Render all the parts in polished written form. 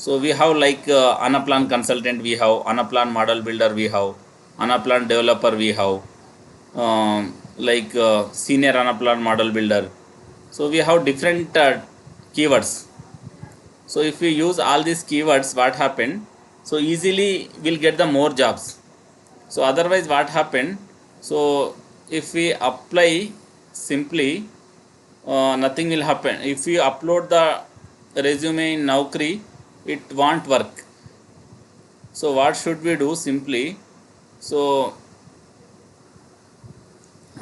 So we have like Anaplan consultant, we have Anaplan model builder, we have Anaplan developer, we have senior Anaplan model builder. So we have different keywords. So if we use all these keywords, what happened? So easily we'll get the more jobs. So otherwise what happened? So if we apply simply, nothing will happen. If we upload the resume in Naukri, it won't work. So what should we do? Simply, so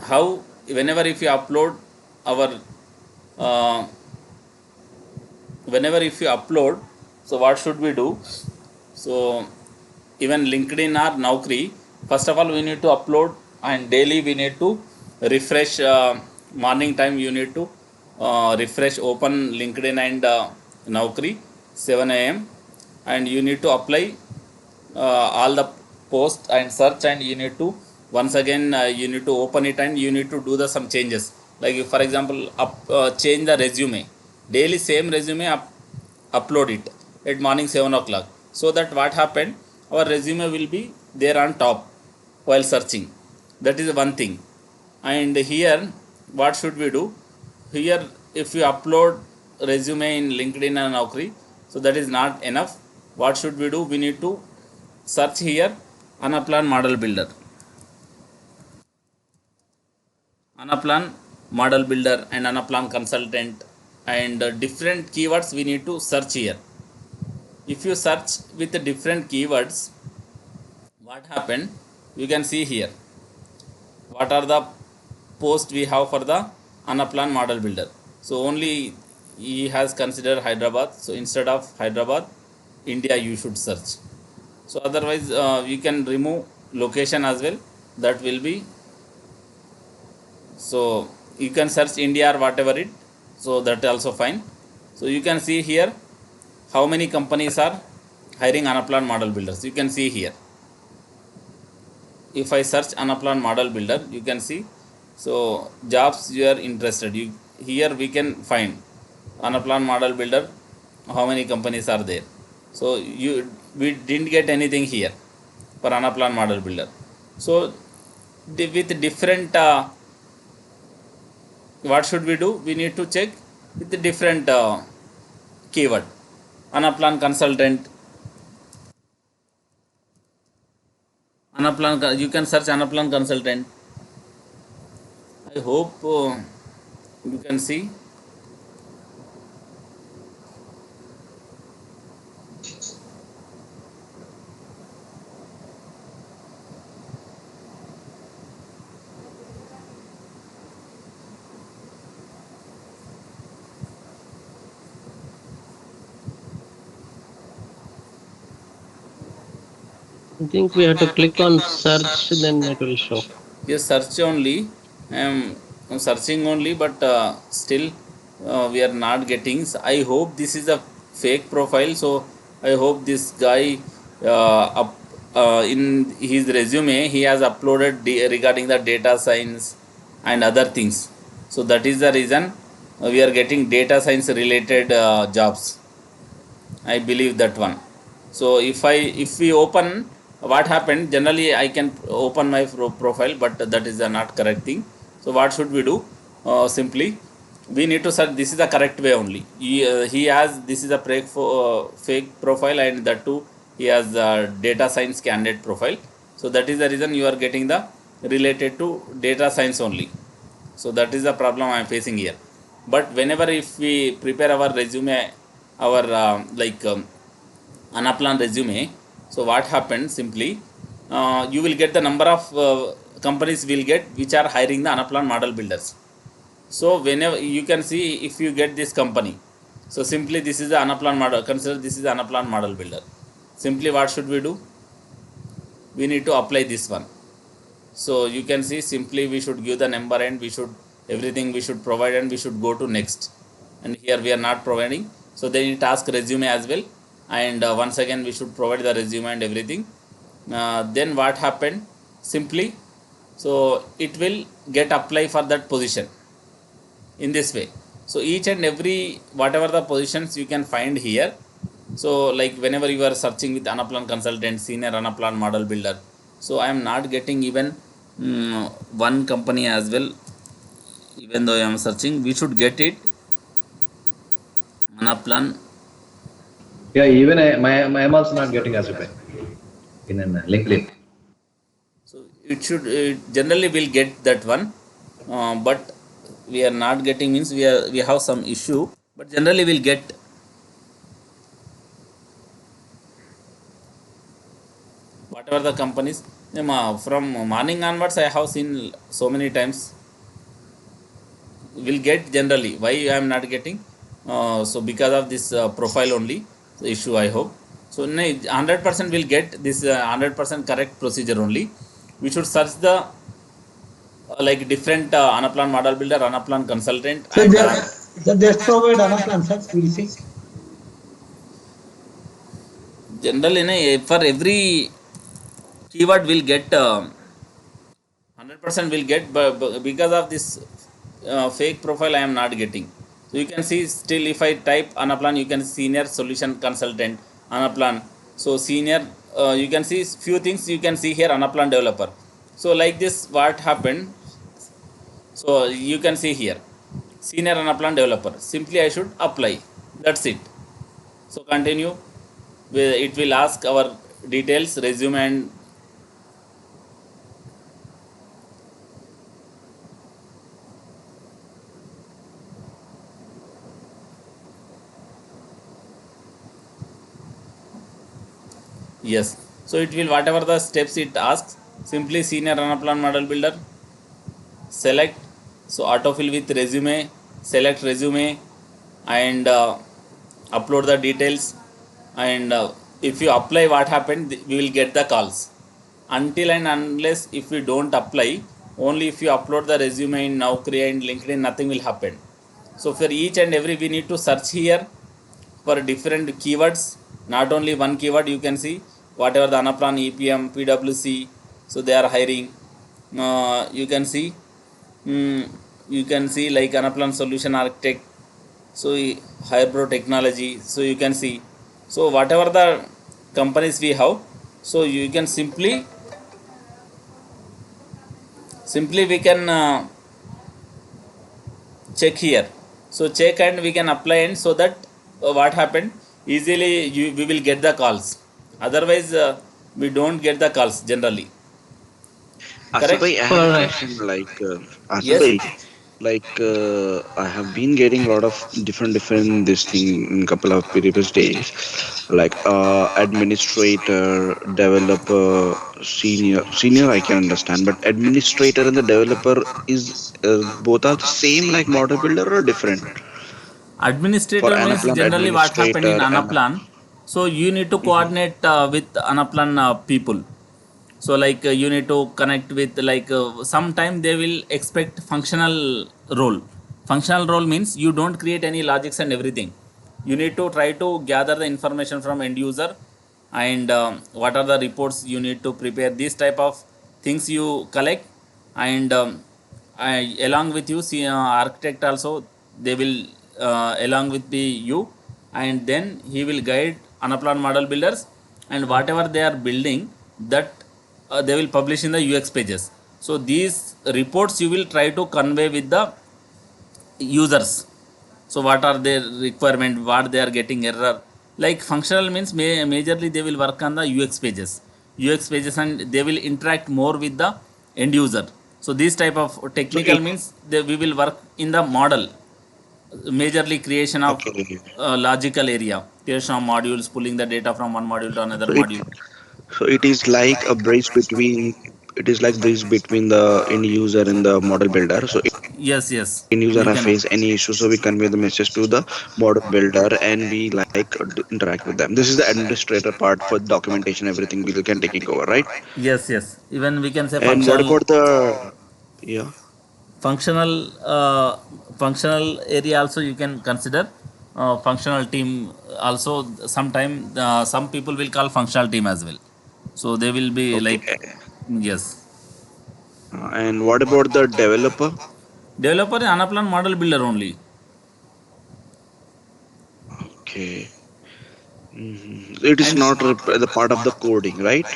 how, whenever if you upload our uh, whenever if you upload, so what should we do? So even LinkedIn or Naukri, first of all we need to upload, and daily we need to refresh. Morning time you need to refresh, open LinkedIn and Naukri 7 a.m. and you need to apply all the post and search, and you need to once again you need to open it, and you need to do the some changes. Like if, for example, change the resume, daily same resume upload it at morning 7 o'clock, so that what happened, our resume will be there on top while searching. That is one thing. And here what should we do? Here if you upload resume in LinkedIn and Naukri, so that is not enough. What should we do? We need to search here Anaplan model builder, Anaplan model builder and Anaplan consultant, and different keywords we need to search here. If you search with the different keywords, what happened? You can see here what are the posts we have for the Anaplan model builder. So only he has considered Hyderabad. So instead of Hyderabad, India you should search. So otherwise you can remove location as well. That will be, so you can search India or whatever it. So that also fine. So you can see here how many companies are hiring Anaplan model builders. You can see here. If I search Anaplan model builder, you can see, so jobs you are interested, you here we can find Anaplan model builder, how many companies are there. So we didn't get anything here for Anaplan model builder. So with different what should we do? We need to check with the different keyword. Anaplan consultant, Anaplan, you can search Anaplan consultant. I hope you can see. I think we have to click on search, then it will show. Yes, search only. I'm searching only, but still we are not getting. I hope this is a fake profile. So I hope this guy in his resume he has uploaded regarding the data science and other things. So that is the reason we are getting data science related jobs. I believe that one. So if we open, what happened, generally I can open my profile, but that is a not correct thing. So what should we do? Simply we need to search, this is the correct way only. He has, this is a fake profile, and that too he has a data science candidate profile. So that is the reason you are getting the related to data science only. So that is the problem I am facing here. But whenever if we prepare our resume, our Anaplan resume, so what happens? Simply you will get the number of companies will get which are hiring the Anaplan model builders. So whenever you can see, if you get this company, so simply this is the Anaplan model, consider this is the Anaplan model builder. Simply what should we do? We need to apply this one. So you can see, simply we should give the number, and we should everything we should provide, and we should go to next. And here we are not providing, so then it asks resume as well, and once again we should provide the resume and everything. Then what happened? Simply, so it will get apply for that position in this way. So each and every whatever the positions you can find here, So like whenever you are searching with Anaplan consultant, senior Anaplan model builder, so I am not getting even one company as well. Even though I am searching, we should get it Anaplan. Yeah, even I'm also not getting as a pay in LinkedIn. So it should generally will get that one, but we are not getting means we have some issue, but generally we'll get whatever the companies. From morning onwards I have seen so many times will get generally. Why I am not getting? So because of this profile only the issue I hope. So 100% will get this 100% correct procedure only. We should search the like different Anaplan model builder, Anaplan consultant, So and they just provide Anaplan, sir. We'll see. generally for every keyword will get 100% will get, but because of this fake profile I am not getting. So you can see still if I type Anaplan, you can see senior solution consultant Anaplan. So senior, you can see few things you can see here Anaplan developer. So like this what happened, so you can see here senior Anaplan developer, simply I should apply, that's it. So continue, it will ask our details, resume and yes. So it will whatever the steps it asks, simply senior Anaplan model builder, select. So autofill with resume, select resume and upload the details. And if you apply, what happened? We will get the calls. Until and unless if we don't apply, only if you upload the resume in Naukri and LinkedIn, nothing will happen. So for each and every, we need to search here for different keywords, not only one keyword. You can see whatever the Anaplan EPM, PWC, so they are hiring. You can see, you can see like Anaplan solution architect, so hybrid technology, so you can see. So whatever the companies we have, so you can simply we can check here. So check and we can apply, and so that what happened, easily we will get the calls. Otherwise we don't get the calls generally. Asif Correct? bhai, I have a Alright. question. Asif Yes. bhai, I have been getting a lot of different this thing in couple of previous days, administrator, developer, senior. I can understand, but administrator and the developer is both are the same like model builder or different for Administrator means Anaplan generally what happened in administrator and Anaplan. So you need to Mhm. coordinate with Anaplan people. So like you need to connect with like sometime they will expect functional role. Functional role means you don't create any logics and everything. You need to try to gather the information from end user, and what are the reports you need to prepare, these type of things you collect. And along with you see architect also, they will along with the you, and then he will guide Anaplan model builders, and whatever they are building, that they will publish in the UX pages. So these reports you will try to convey with the users. So what are their requirement, what they are getting error. Like functional means majorly they will work on the UX pages and they will interact more with the end user. So this type of so technical means we will work in the model, majorly creation of okay. logical area, creation of modules, pulling the data from one module to another So it module. So it is like a bridge between the end user and the model builder. So Yes, yes, end user you have can. face any issue, so we convey the message to the model builder and we interact with them. This is the administrator part for documentation, everything we can taking over, right? Yes, yes. Even we can say And what functional, about the yeah? functional, functional area also you can consider. Functional team also. Sometime some people will call functional team as well. So they will be Okay. like, yes. And what about the developer? Developer is Anaplan model builder only. Okay. It is And not the part of the coding, right?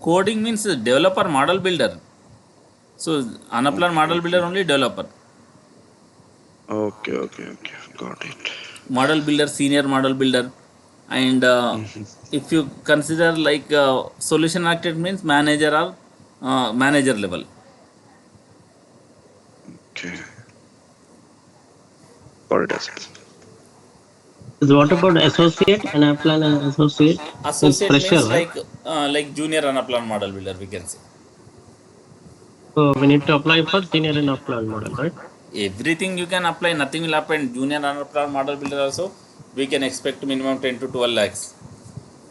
coding means developer model builder. So Anaplan Okay, model builder okay. only developer. Okay, okay, okay. Got it. Model builder, senior model builder, and Mhm. if you consider like solution architect means manager or manager level. Okay. Got it, Asif. So what about associate? Anaplan associate is Associate fresher, means right? like junior Anaplan model builder we can say. So we need to apply for senior Anaplan model, right? Everything you can apply, nothing will happen. Junior Anaplan model builder also we can expect minimum 10 to 12 lakhs.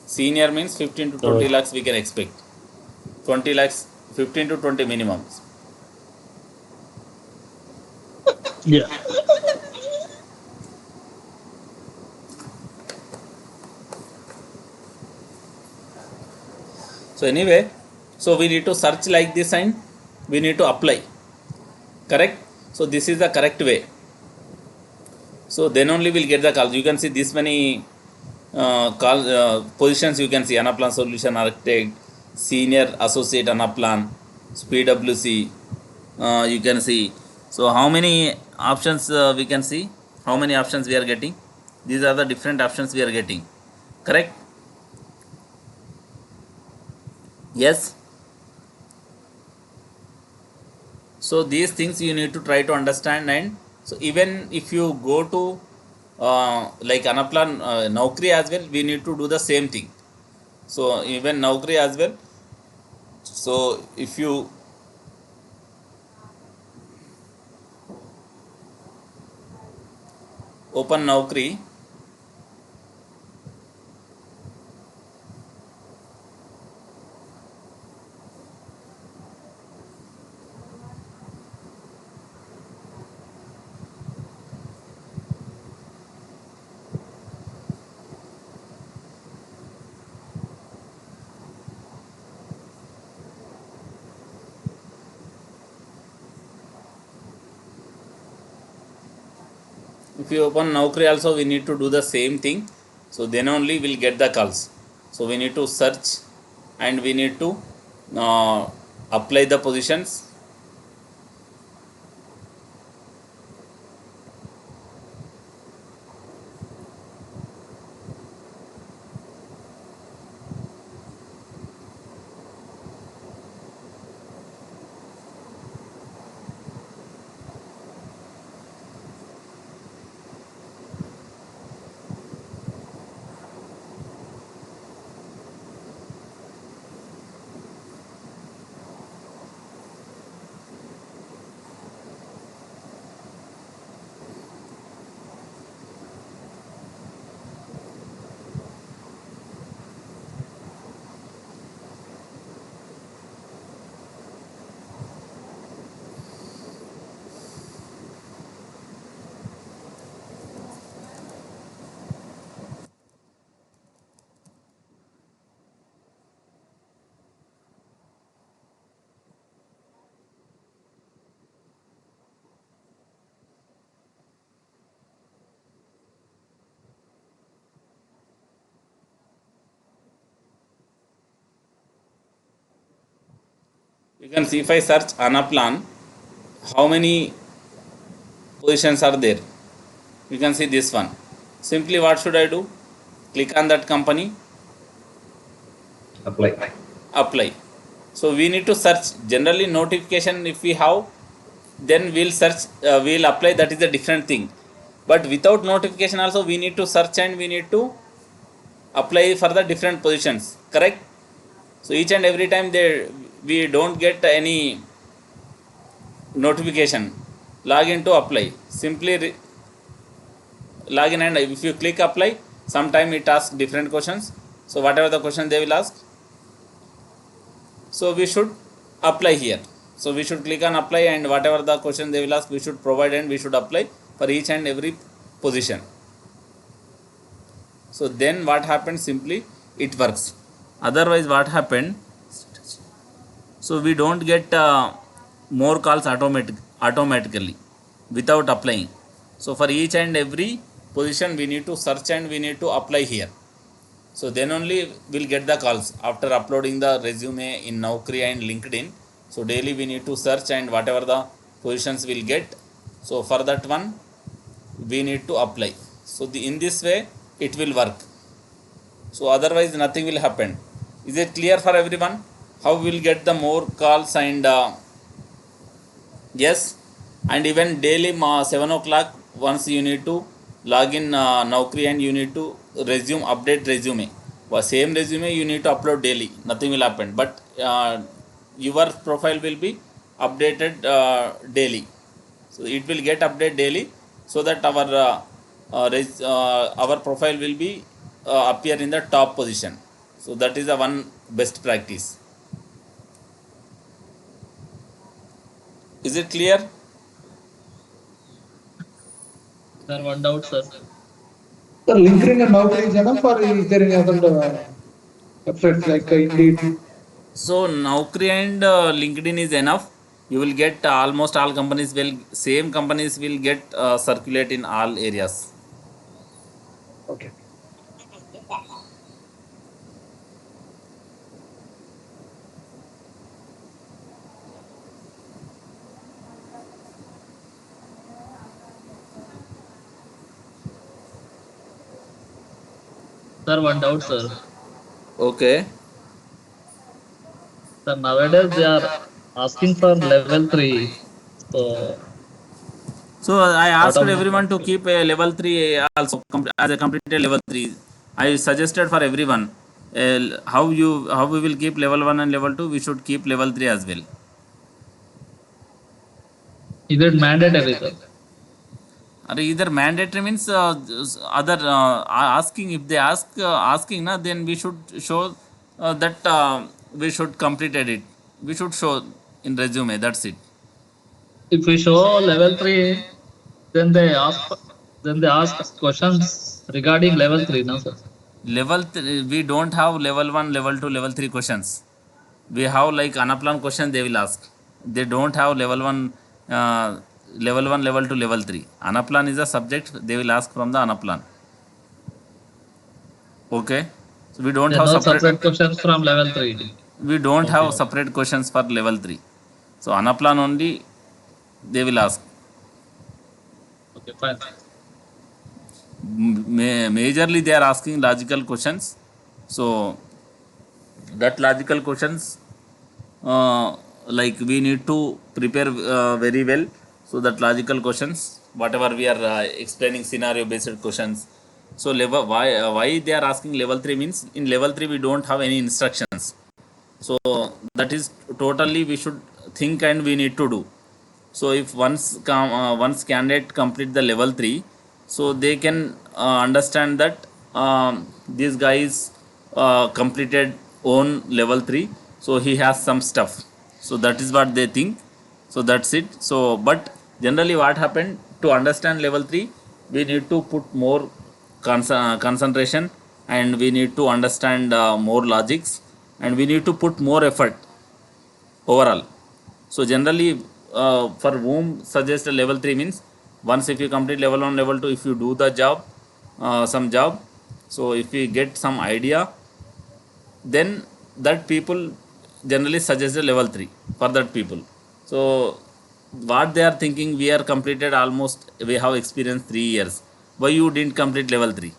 Senior means 15 to 20 So lakhs we can expect. 20 lakhs, 15 to 20 minimum. yeah. So anyway, so we need to search like this and we need to apply. Correct? So this is the correct way. So then only we'll get the calls. You can see this many positions you can see: Anaplan Solution Architect, Senior Associate Anaplan, PWC. You can see. So how many options we can see? How many options we are getting? These are the different options we are getting. Correct? Yes. So these things you need to try to understand, and so even if you go to like Anaplan Naukri as well, we need to do the same thing. So even Naukri as well. So if you open Naukri, if you open Naukri also, we need to do the same thing. So then only we'll get the calls. So we need to search and we need to apply the positions. You can see if I search Anaplan, how many positions are there. You can see this one. Simply what should I do? Click on that company, Apply. apply. So we need to search. Generally notification if we have, then we'll search, we'll apply, that is a different thing. But without notification also we need to search and we need to apply for the different positions. Correct? So each and every time there we don't get any notification, log in to apply. Simply log in and if you click apply, sometime it asks different questions. So whatever the question they will ask, so we should apply here. So we should click on apply and whatever the question they will ask we should provide and we should apply for each and every position. So then what happens, simply it works. Otherwise what happened, so we don't get more calls automatically without applying. So for each and every position we need to search and we need to apply here. So then only we'll get the calls after uploading the resume in Naukri and LinkedIn. So daily we need to search and whatever the positions we'll get, so for that one we need to apply. So in this way it will work. So otherwise nothing will happen. Is it clear for everyone how we will get the more calls? And yes, and even daily 7 o'clock once you need to log in Naukri and you need to update resume. Same resume you need to upload daily, nothing will happen, but your profile will be updated daily. So it will get updated daily, so that our profile will be appear in the top position. So that is the one best practice. Is it clear? Sir, one doubt, sir. So LinkedIn and Naukri is enough, or is there any other websites like Indeed? So Naukri and LinkedIn is enough. You will get almost all companies will, same companies will get circulate in all areas. Okay. Sir, one doubt, sir. Okay. Sir, nowadays they are asking for level 3. So, So I asked everyone to automatically. keep a level 3 also as a completed level 3. I suggested for everyone how we will keep level 1 and level 2. We should keep level 3 as well. Is it mandatory, sir? Or either mandatory means other asking, if they asking na, then we should show that we should completed it. We should show in resume. That's it. If we show level 3, then they ask then they ask questions regarding level 3, no, sir? We don't have level 1, level 2, level 3 questions. We have like Anaplan question they will ask. They don't have level 1, level 2, level 3. Anaplan is a subject they will ask from the Anaplan. Okay. So we don't There are have no separate. separate questions from level 3. We don't Okay, have okay. separate questions for level 3. So Anaplan only they will ask. Okay, fine. Majorly they are asking logical questions. So that logical questions, like we need to prepare very well. So that logical questions, whatever we are explaining, scenario based questions. So level why they are asking level 3 means in level 3 we don't have any instructions. So that is totally we should think and we need to do. So if once candidate complete the level 3, so they can understand that this guy is completed own level 3, so he has some stuff. So that is what they think. So that's it. So but generally what happened, to understand level 3 we need to put more concentration, and we need to understand more logics, and we need to put more effort overall. So generally, for whom suggest a level 3 means, once if you complete level 1, level 2, if you do the job, some job, so if we get some idea, then that people generally suggest a level 3 for that people. So what they are thinking, we are completed almost, we have experience 3 years. Why you didn't complete level 3?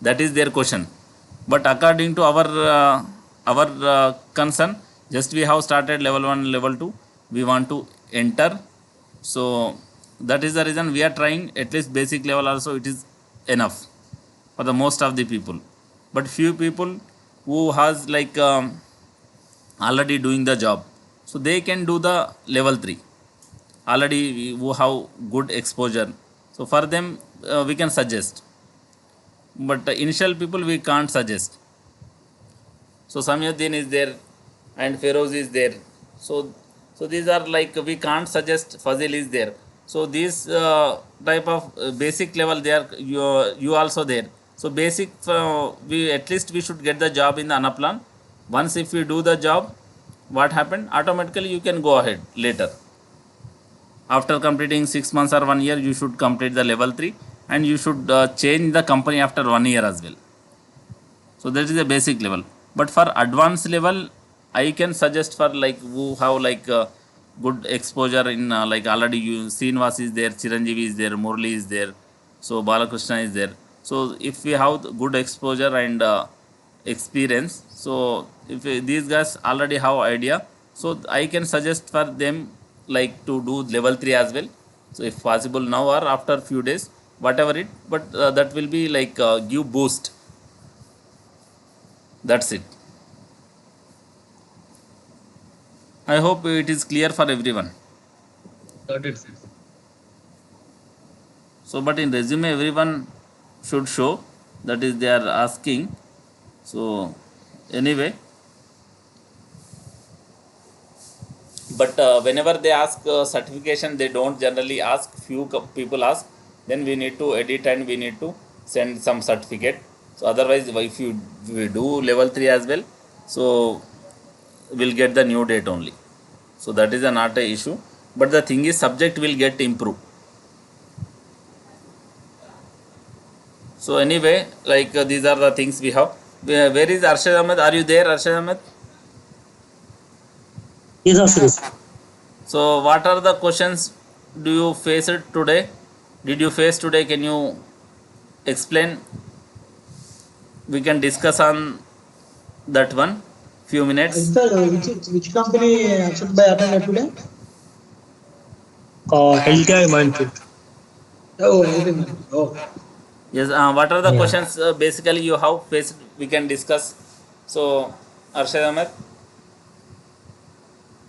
That is their question. But according to our concern, just we have started level 1, level 2, we want to enter. So that is the reason we are trying at least basic level also, it is enough for the most of the people. But few people who has like already doing the job, so they can do the level 3 already, who have good exposure. So for them we can suggest, but initial people we can't suggest. So Samyuddin is there and Feroz is there. So these are like we can't suggest. Fazil is there. So these type of basic level they are, you also there. So basic we at least we should get the job in the Anaplan. Once if we do the job, what happened? Automatically you can go ahead later. After completing 6 months or 1 year, you should complete the level 3, and you should change the company after 1 year as well. So that is a basic level. But for advanced level, I can suggest for like who have like good exposure in like already you Srinivas is there, Chiranjeevi is there, Murli is there, so Balakrishna is there. So if we have the good exposure and experience, so if these guys already have idea, so I can suggest for them like to do level 3 as well. So if possible now or after few days, whatever it, but that will be like give boost. That's it. I hope it is clear for everyone. Got it. So, but in resume, everyone should show, that is, they are asking. So, anyway, but whenever they ask certification, they don't generally ask. Few people ask. Then we need to edit and we need to send some certificate. So, otherwise, if you we do level 3 as well, so we'll get the new date only. So that is not a issue. But the thing is, subject will get improved. So anyway, like these are the things we have. Where is Arshad Ahmed? Are you there, Arshad Ahmed? Yes, Ashish. So what are the questions do you face it today? Did you face today? Can you explain? We can discuss on that one. Few minutes. Sir, which company accepted by attended today? Healthcare Mindful. Oh, everything. Oh, Yes. What are the Yeah. questions basically you have faced? We can discuss. So Arshad Ahmed.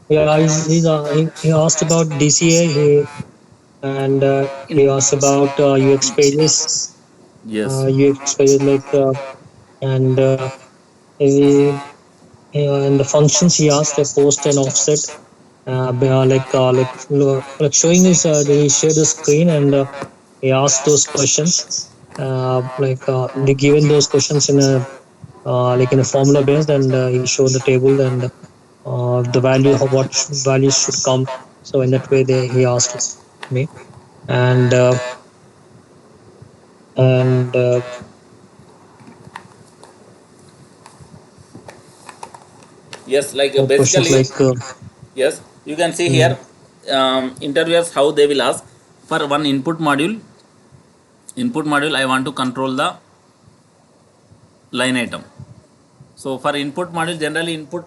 Yeah, he asked about DCA, and he asked about UX pages, Yes. UX pages and he, and the functions he asked post and offset, like showing his he shared the screen and he asked those questions, they given those questions in a like in a formula based, and he showed the table and the value of values should come. So in that way, he asked me, and and Yes. Like questions basically. like Yes, you can see mm, here interviewers how they will ask for one input module. Input module, I want to control the line item. So for input module, generally input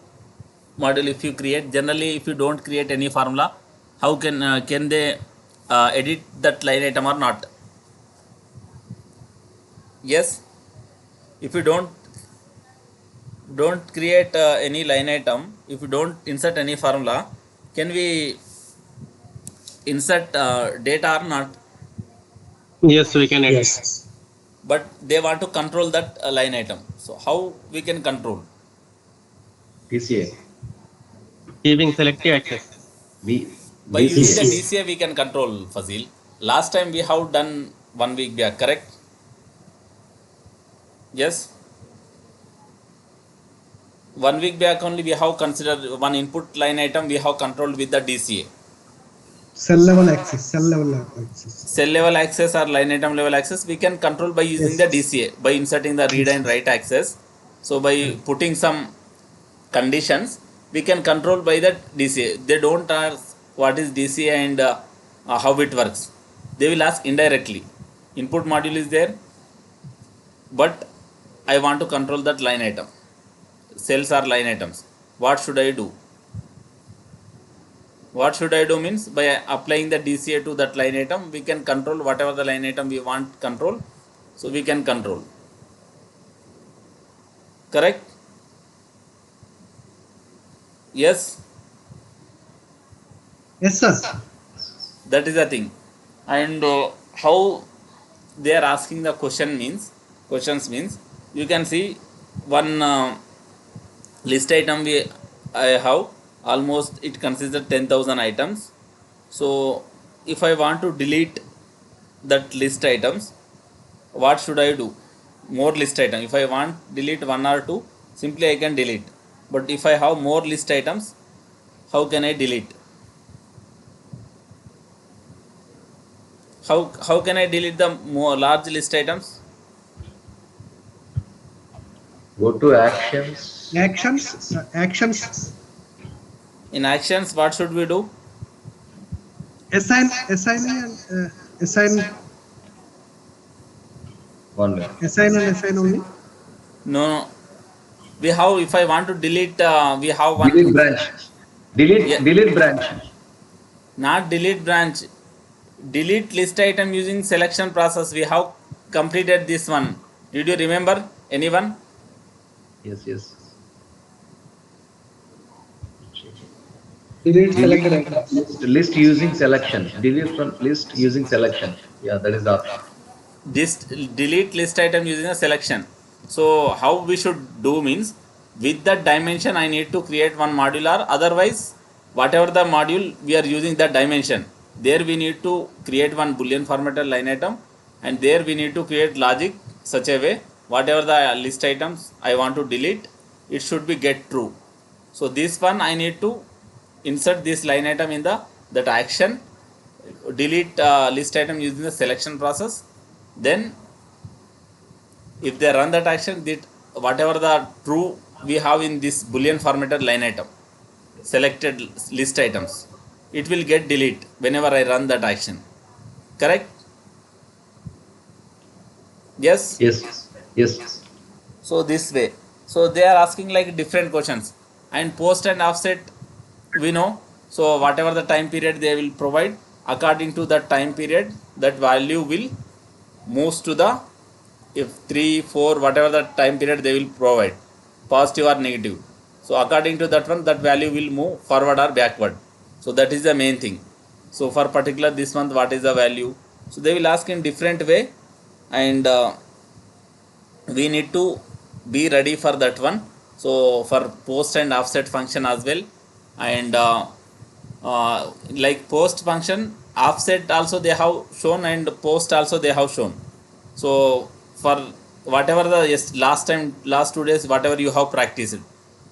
module if you create, generally if you don't create any formula, how can they edit that line item or not? Yes, if you don't create any line item, if you don't insert any formula, can we insert data or not? Yes, we can edit. yes, But they want to control that line item. So how we can control? TCA. Giving selective access. By using the DCA. DCA. DCA we can control, Fazil. Last time we have done 1 week back, correct? Yes. 1 week back only we have considered one input line item we have controlled with the DCA. Cell level access, cell level access. Cell level access or line item level access we can control by using Yes, the DCA, by inserting the read yes, and write access. So by correct. putting some conditions we can control by that DCA. They don't ask what is DCA and how it works. They will ask indirectly. Input module is there, but I want to control that line item. Cells are line items. What should I do? What should I do means by applying the DCA to that line item, we can control whatever the line item we want control. So we can control. Correct? Yes, Yes, sir. that is the thing. And how they are asking the questions means you can see one list item I have almost it consists of 10,000 items. So if I want to delete that list items, what should I do? More list item. If I want delete one or two, simply I can delete. But if I have more list items, how can I delete? How can I delete the more large list items? Go to actions. Actions. In actions, what should we do? Assign One minute. assign only. No, we have. If I want to delete, we have one. Delete branch. Yeah, Delete branch. not delete branch. Delete list item using selection process. We have completed this one. Did you remember? Anyone? Yes. Delete selected Delete from items. list using selection. Delete from list using selection. Yeah, that is the option. This delete list item using a selection. So how we should do means, with that dimension I need to create one modular, otherwise whatever the module we are using that dimension, there we need to create one boolean formatted line item, and there we need to create logic such a way whatever the list items I want to delete, it should be get true. So this one I need to insert this line item in the that action, delete list item using the selection process. Then if they run that action, that whatever the true we have in this boolean formatted line item, selected list items, it will get delete whenever I run that action. Correct? Yes. Yes. So this way, so they are asking like different questions. And post and offset, we know. So whatever the time period they will provide, according to that time period, that value will moves to the, if 3 4 whatever the time period they will provide, positive or negative, so according to that one, that value will move forward or backward. So that is the main thing. So for particular this month, what is the value, so they will ask in different way. And we need to be ready for that one. So for post and offset function as well. And like post function, offset also they have shown, and post also they have shown. So for whatever the, yes, last 2 days whatever you have practiced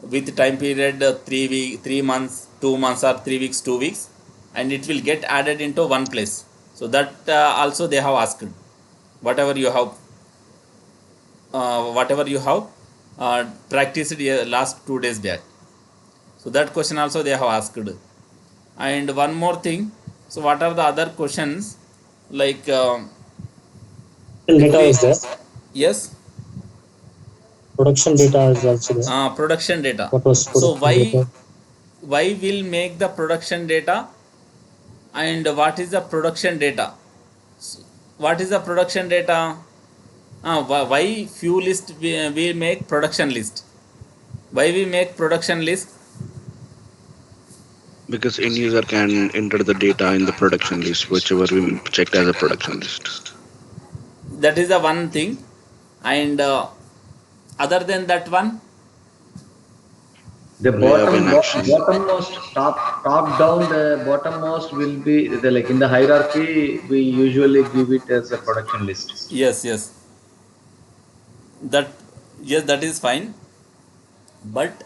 with time period 3 months, 2 months, or 3 weeks, 2 weeks, and it will get added into one place. So that also they have asked, whatever you have practiced last 2 days back. So that question also they have asked. And one more thing, so what are the other questions, like if Data we, is there. yes, Production data is also there. production data. What was So production data? why will make the production data, and what is the production data? What is the production data? Why few list we make production list? Why we make production list? Because end user can enter the data in the production list, whichever we checked as a production list. That is the one thing. And other than that one, The We have an action. bottommost top down, the bottommost will be the, like in the hierarchy we usually give it as a production list. yes, that, yes, that is fine. But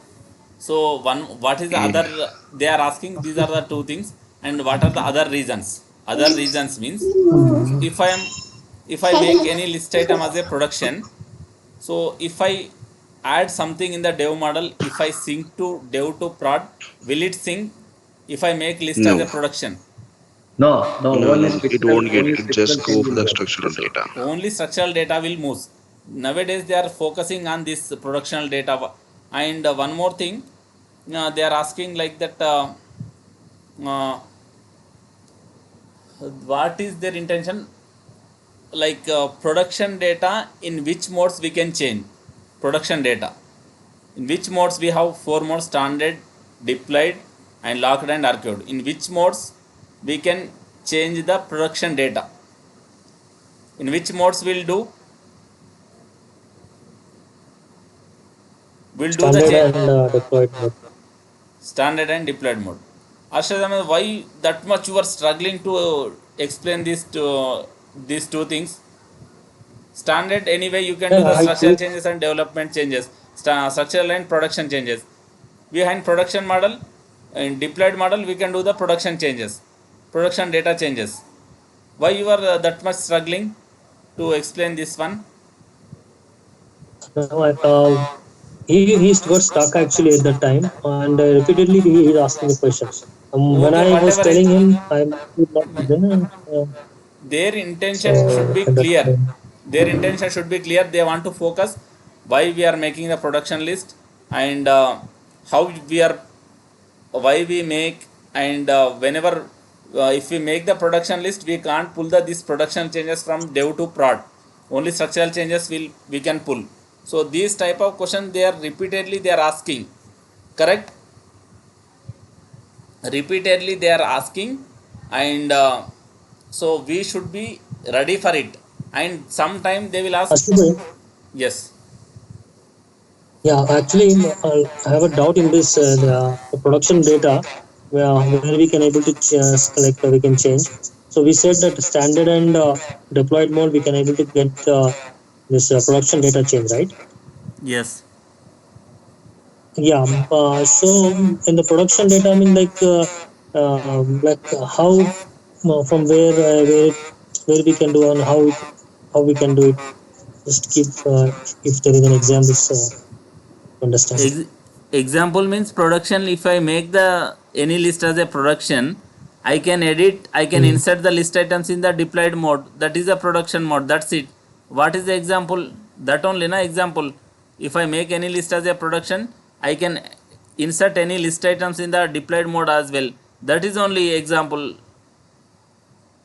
so one, what is the Okay. other, they are asking, these are the two things. And what are the other reasons? Other reasons means, if I am, if I make any list item as a production, so if I add something in the dev model, if I sync to dev to prod, will it sync if I make list as No. a production? No, No. It won't get. It just go for the structural data. Only structural data will move. Nowadays they are focusing on this productional data. And one more thing, they are asking like that, uh, what is their intention, like production data, in which modes we can change production data, in which modes we have 4 modes: standard, deployed, and locked and archived. In which modes we can change the production data, in which modes we'll do the Standard change. and deployed mode. Standard and deployed mode. Ashram, why that much you are struggling to explain these two things? Standard, anyway, you can do Yeah, the I structural think changes and development changes. Structural and production changes. Behind production model, in deployed model, we can do the production changes, production data changes. Why you are that much struggling to explain this one? No, he got stuck actually at that time, and repeatedly he's asking the questions. When Okay, I was whatever telling it, him I'm not there, their intention should so be at that clear. time, Their intention should be clear. They want to focus why we are making the production list, and how we are, why we make, and whenever if we make the production list, we can't pull the this production changes from dev to prod. Only structural changes will we can pull. So these type of questions they are repeatedly they are asking. Correct? Repeatedly they are asking, and so we should be ready for it. And sometime they will ask. Ashwin, Yes. yeah, actually, I have a doubt in this the production data where we can able to like we can change. So we said that standard and deployed mode we can able to get this production data change, right? Yes. Yeah. So in the production data, I mean, like how from where we can do and how we can do it. Just keep if there is an exam, this understand. Example means production. If I make the any list as a production, I can edit, I can Mm. insert the list items in the deployed mode. That is a production mode. That's it. What is the example? That only na example. If I make any list as a production, I can insert any list items in the deployed mode as well. That is only example.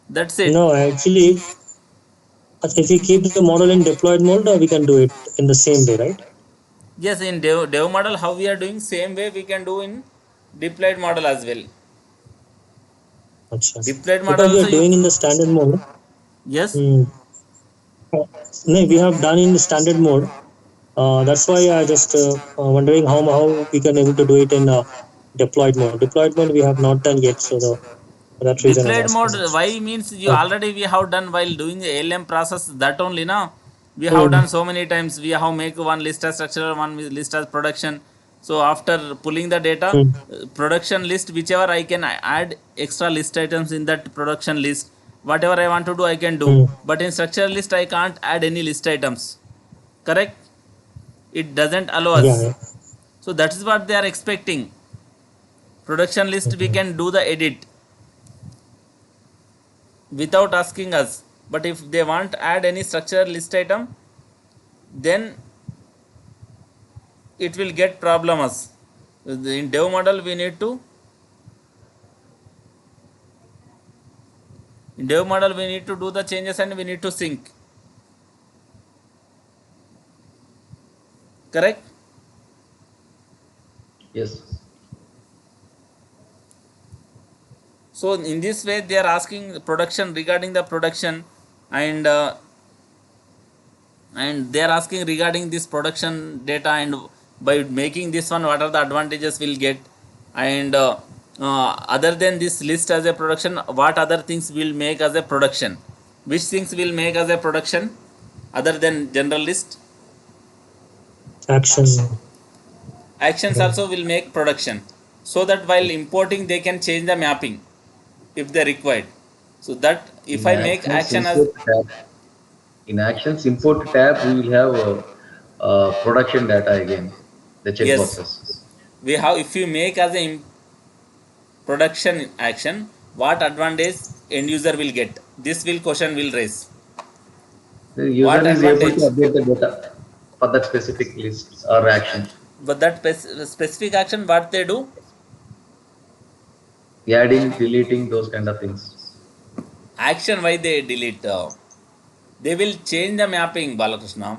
That's it. No, actually, if we keep the model in deployed mode, we can do it in the same way, right? Yes, in dev model, how we are doing, same way we can do in deployed model as well. Achha. Deployed model Because we also are you. doing in the standard mode. Yes. Mm. No, we have done in the standard mode. That's why I just wondering how we can able to do it in deployed mode. Deployed mode we have not done yet, so for that reason I'm Deployed asking. mode, why means you Uh, already we have done while doing the ALM process, that only now. We have mm, done so many times. We have make one list as structural, one list as production. So after pulling the data, mm, production list, whichever I can add extra list items in that production list. Whatever I want to do, I can do. mm. But in structural list, I can't add any list items. Correct? It doesn't allow Yeah, us. yeah. So that is what they are expecting. Production list, we Mhm. can do the edit without asking us. But if they want to add any structural list item, then it will get problem us. In dev model we need to, in dev model we need to do the changes and we need to sync. Correct? Yes. So in this way they are asking production, regarding the production, and they are asking regarding this production data, and by making this one what are the advantages we'll get, and other than this list as a production, what other things will make as a production, which things will make as a production other than general list. Action. Actions Mm. also will make production, so that while importing they can change the mapping if they required. So that if In I make actions action as, import tab, in actions import tab, we will have production data again, the yes, checkboxes. we have, if you make as a production action, what advantage end user will get, this will question will raise. The What user is able to advantage? update the data for that specific list or action, But that specific action what they do, adding, deleting, those kind of things. action why they delete, they will change the mapping, Balakrishna.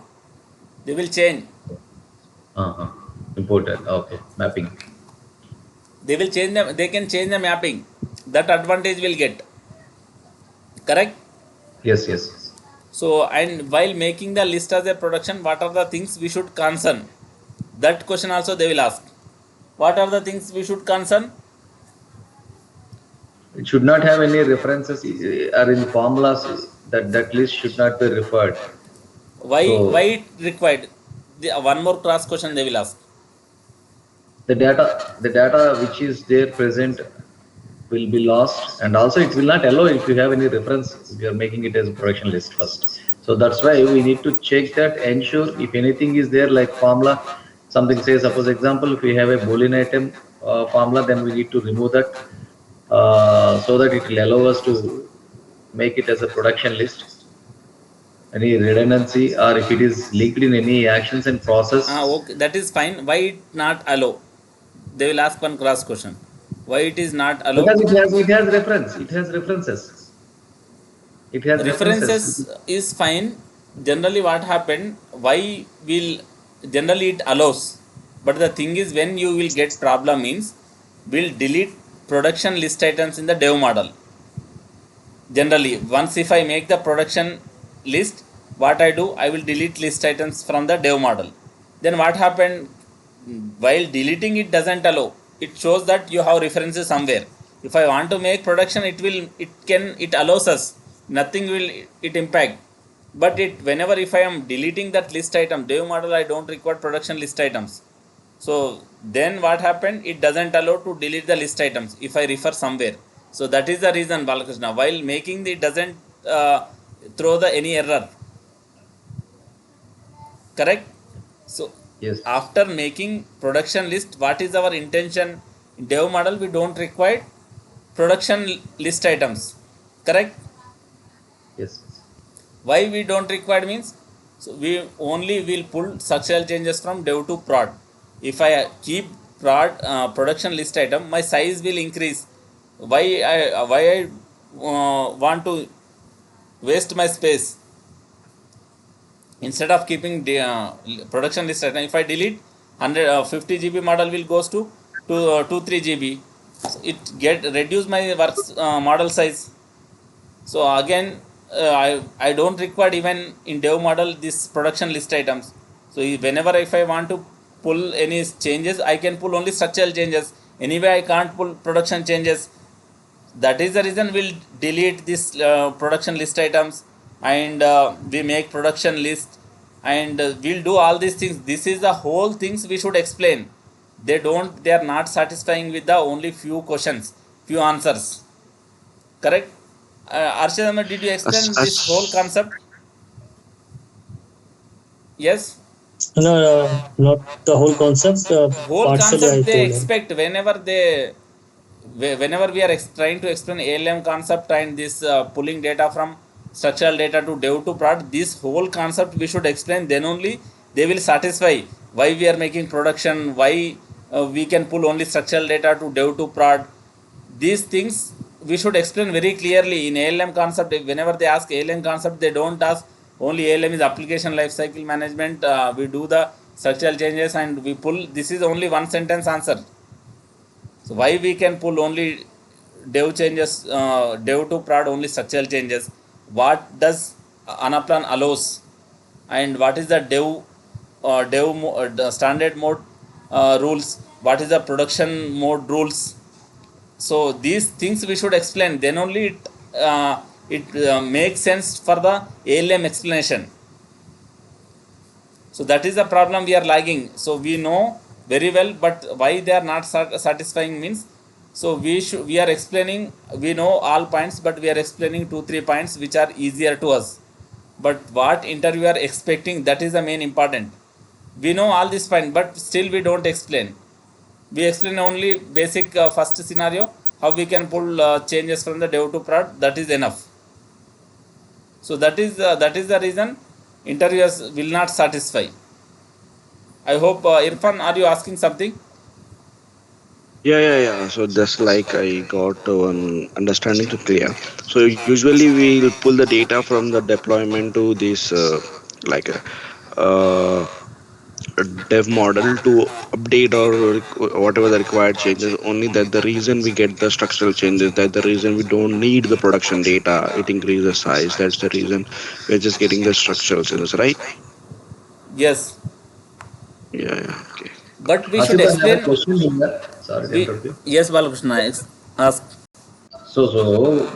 They will change, Uh-huh. Imported. Okay. Mapping. they will change them, they can change the mapping, that advantage will get. Correct? Yes, yes. So and while making the list as a production, what are the things we should concern, that question also they will ask. What are the things we should concern? It should not have any references or in formulas that list should not be referred. Why So it required, one more cross question they will ask. the data which is there present will be lost, and also it will not allow if you have any reference if you are making it as a production list first. So that's why we need to check that, ensure if anything is there like formula, something say suppose example if we have a boolean item formula, then we need to remove that so that it will allow us to make it as a production list. Any redundancy or if it is linked in any actions and process. Okay, that is fine. Why it not allow? They will ask one cross question. Why it is not allow? Because it has reference, it has references. It has references. References is fine. Generally, what happened? Why will generally it allows? But the thing is, when you will get problem means, will delete production list items in the dev model. Generally, once if I make the production list, what I do, I will delete list items from the dev model. Then what happened? While deleting it doesn't allow, it shows that you have references somewhere. If I want to make production, it allows us, nothing will it impact. But it whenever if I am deleting that list item dev model, I don't require production list items. So then what happened, it doesn't allow to delete the list items if I refer somewhere. So that is the reason, Balakrishna, while making the doesn't throw the any error, correct? So Yes. after making production list, what is our intention? In dev model we don't require production list items, correct? Yes. Why we don't require means, so we only will pull structural changes from dev to prod. If I keep prod production list item, my size will increase. Why I want to waste my space? Instead of keeping the production list item, if I delete 50 GB model will goes to 3 GB. So it get reduce my works model size. So again, I don't require even in dev model this production list items. So whenever if I want to pull any changes, I can pull only structural changes. Anyway, I can't pull production changes. That is the reason we'll delete this production list items, and we make production list, and we'll do all these things. This is the whole things we should explain. They are not satisfying with the only few questions, few answers, correct? Arshadama, did you As, explain this whole as concept? Yes. No, not the whole concept. Whole Partially, concept I they told him. expect whenever we are trying to explain ALM concept and this pulling data from structural data to dev to prod, this whole concept we should explain. Then only they will satisfy why we are making production, why we can pull only structural data to dev to prod. These things we should explain very clearly in ALM concept. Whenever they ask ALM concept, they don't ask only ALM is application lifecycle management. We do the structural changes and we pull. This is only one sentence answer. So why we can pull only dev changes, dev to prod only structural changes? What does Anaplan allows, and what is the the standard mode rules? What is the production mode rules? So these things we should explain. Then only it makes sense for the ALM explanation. So that is the problem we are lagging. So we know very well, but why they are not satisfying means, so we are explaining, we know all points, but we are explaining 2-3 points which are easier to us. But what interviewer expecting, that is the main important. We know all this point, but still we don't explain. We explain only basic first scenario, how we can pull changes from the dev to prod. That is enough. So that is the reason interviewers will not satisfy. I hope Irfan, are you asking something? yeah. So just like I got one understanding to clear. So usually we'll pull the data from the deployment to this like uh, a dev model to update or whatever the required changes. Only that the reason we get the structural changes, that the reason we don't need the production data, it increases size. That's the reason we're just getting the structural changes, right? Yes, Yeah. Okay. but we should Ashita, I have a explain. question here. Sorry to We interrupt you. Yes, Balakrishna, ask. So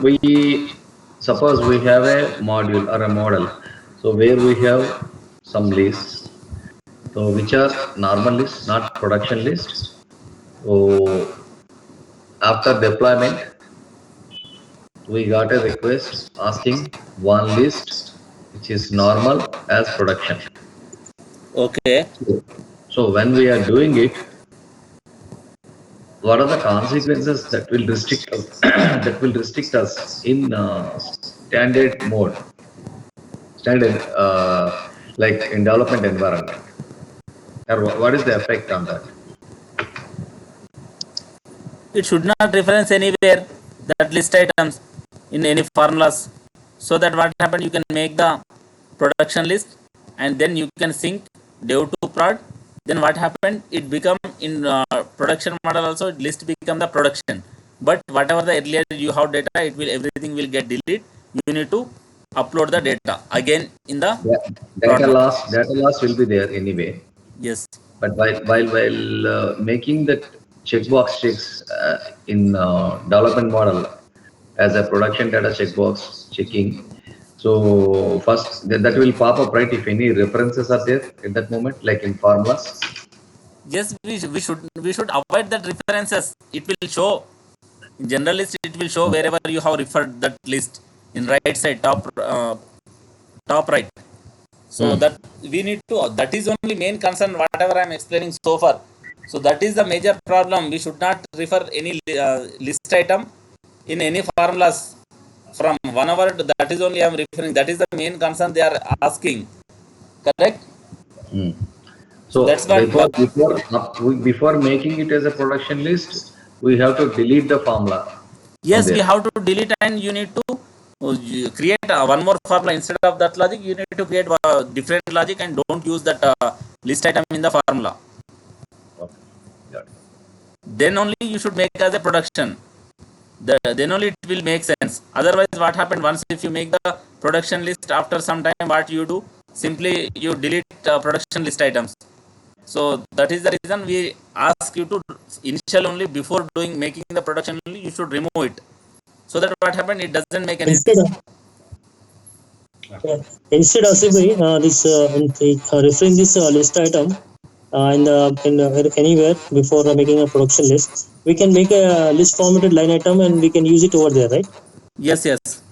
we suppose we have a module or a model. So where we have some lists. So which are normal list, not production list. So after deployment, we got a request asking one list which is normal as production. Okay. So when we are doing it, what are the consequences that will restrict us, that will restrict us in standard mode, standard like in development environment, or what is the effect on that? It should not reference anywhere that list items in any formulas, so that what happened, you can make the production list and then you can sync dev to prod. Then what happened, it become in production model also, list become the production. But whatever the earlier you have data, it will, everything will get deleted. You need to upload the data again in the Yeah, prod model. data loss will be there anyway. Yes. But while making that checkbox checks in development model as a production data checkbox checking, so first that will pop up, right? If any references are there at that moment, like in formulas. Yes, we should avoid that references. It will show in general list. It will show wherever you have referred that list in right side top right. So Hmm. that we need to. That is only main concern. Whatever I am explaining so far. So that is the major problem. We should not refer any list item in any formulas from 1 hour. That is only I am referring. That is the main concern they are asking. Correct. Hmm. So So that's what. before making it as a production list, we have to delete the formula from Yes, we there. have to delete, and you need to you create one more formula instead of that logic. You need to create different logic and don't use that list item in the formula. Okay. Got it. Then only you should make as a production. Then only it will make sense. Otherwise, what happened, once if you make the production list, after some time, what you do? Simply you delete production list items. So that is the reason we ask you to initial only, before doing making the production only, you should remove it. So that what happened, it doesn't make any Instead, sense. yeah, instead Asif bhai, this referring this list item in anywhere before making a production list, we can make a list formatted line item and we can use it over there, right? Yes, yes,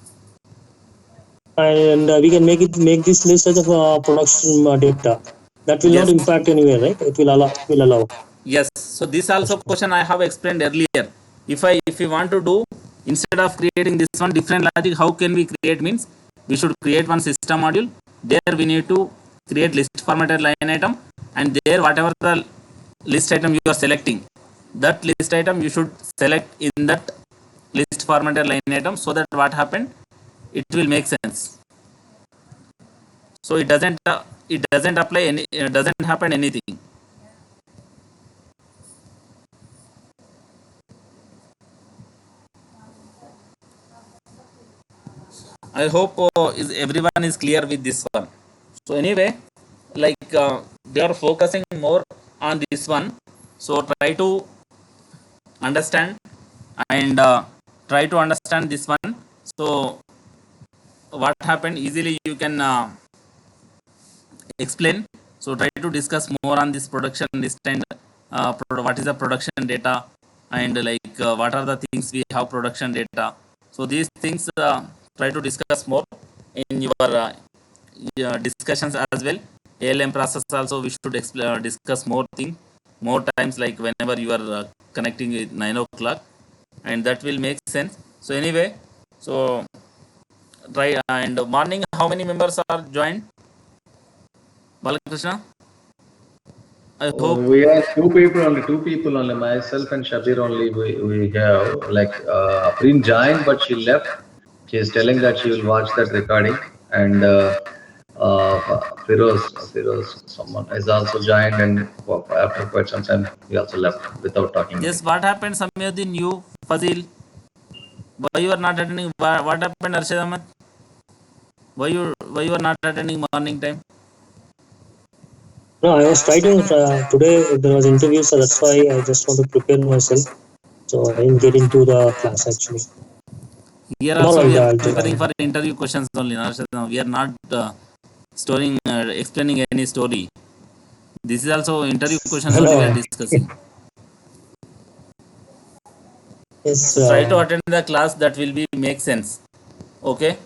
And we can make this list as a production data that will not yes, impact anywhere, right? It will allow. yes. So this also question I have explained earlier. If we want to do, instead of creating this one different logic, how can we create? Means we should create one system module. There we need to create list formatted line item, and there whatever the list item you are selecting, that list item you should select in that list formatted line item, so that what happened, it will make sense. So it doesn't apply any, doesn't happen anything. I hope is everyone is clear with this one. So anyway, like they are focusing more on this one. So try to understand, and try to understand this one. So what happened, easily you can explain. So try to discuss more on this production list, and what is the production data, and like what are the things we have production data. So these things try to discuss more in your discussions as well. ALM process also we should discuss more times, like whenever you are connecting at 9 o'clock, and that will make sense. So anyway, so try, and morning how many members are joined, Balakrishna? I hope. We are two people only, myself and Shabir only. We have like Afreen joined, but she left. She is telling that she will watch that recording. And Firoz, someone is also joined, and after quite some time, he also left without talking Yes, anything. what happened, Samyuddin, you, Fazil? Why you are not attending? What happened, Arshad Ahmed? Why you are not attending morning time? No, I was trying to today there was interview, so that's why I just want to prepare myself. So I didn't get into the class actually. Here Tomorrow also we are I'll preparing join. for interview questions only, Arshad Ahmed. We are not explaining any story. This is also interview questions only we are No, discussing. Yes. So try to attend the class, that will be make sense. Okay,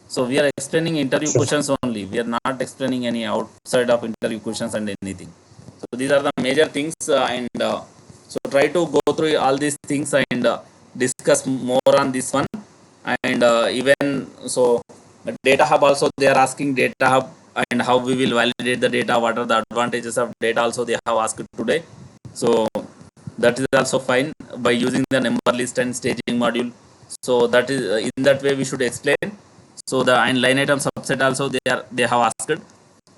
so we are explaining interview Sure. questions only, we are not explaining any outside of interview questions and anything. So these are the major things, and so try to go through all these things and discuss more on this one. And even so, data hub also they are asking data hub, and how we will validate the data, what are the advantages of data also they have asked today. So that is also fine by using the number list and staging module. So that is in that way we should explain. So the and line item subset also they have asked,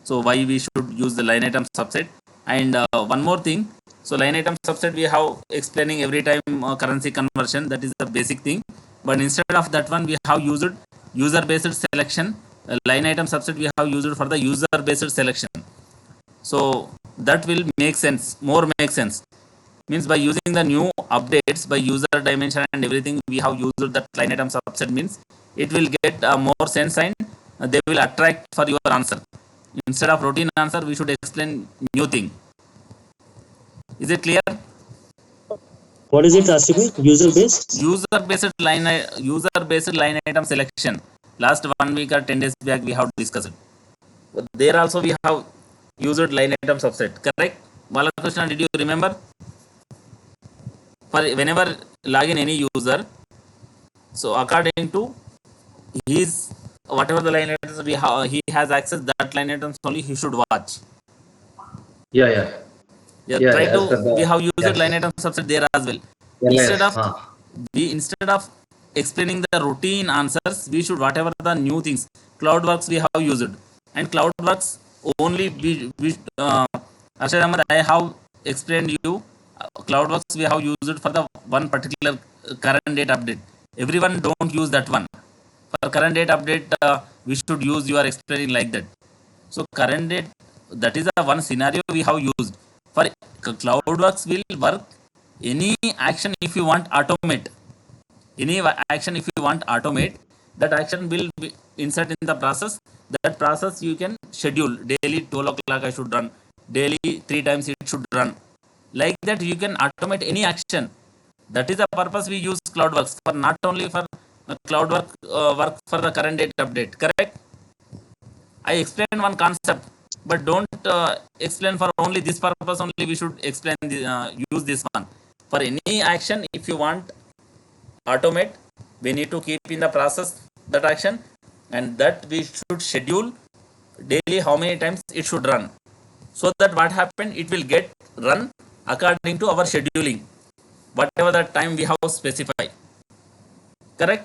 so why we should use the line item subset. And one more thing, so line item subset we have explaining every time currency conversion, that is the basic thing. But instead of that one we have used user based selection. Line item subset we have used for the user based selection. So that will make sense, more make sense. Means by using the new updates by user dimension and everything we have used that line item subset, means it will get more sense, and they will attract for your answer. Instead of routine answer we should explain new thing. Is it clear? What is it, Asimi? User based? User based line item selection, last 1 week or 10 days back we have discussed. There also we have used line item subset, correct? Balakrishna, did you remember? For whenever login any user, so according to his whatever the line items he has access, that line items only he should watch. Yeah, yeah, Yeah, yeah, try yeah. to As per the we have used line access. item subset there as well. instead LIS. of instead of explaining the routine answers, we should whatever the new things, cloudworks we have used. And cloudworks only we Arshad Ahmed, I have explained you, cloudworks we have used for the one particular current date update. Everyone don't use that one. For current date update we should use, you are explaining like that. So current date, that is the one scenario we have used. For cloudworks will work any action if you want automate. Any action if you want automate, that action will be insert in the process. That process you can schedule daily 12 o'clock I should run, daily 3 times it should run. Like that you can automate any action. That is the purpose we use cloudworks for, not only for cloudwork work for the current date update, correct? I explain one concept, but don't explain for only this purpose only. We should explain use this one for any action. If you want automate, we need to keep in the process that action, and that we should schedule daily how many times it should run. So that what happened, it will get run according to our scheduling, whatever the time we have specified. Correct?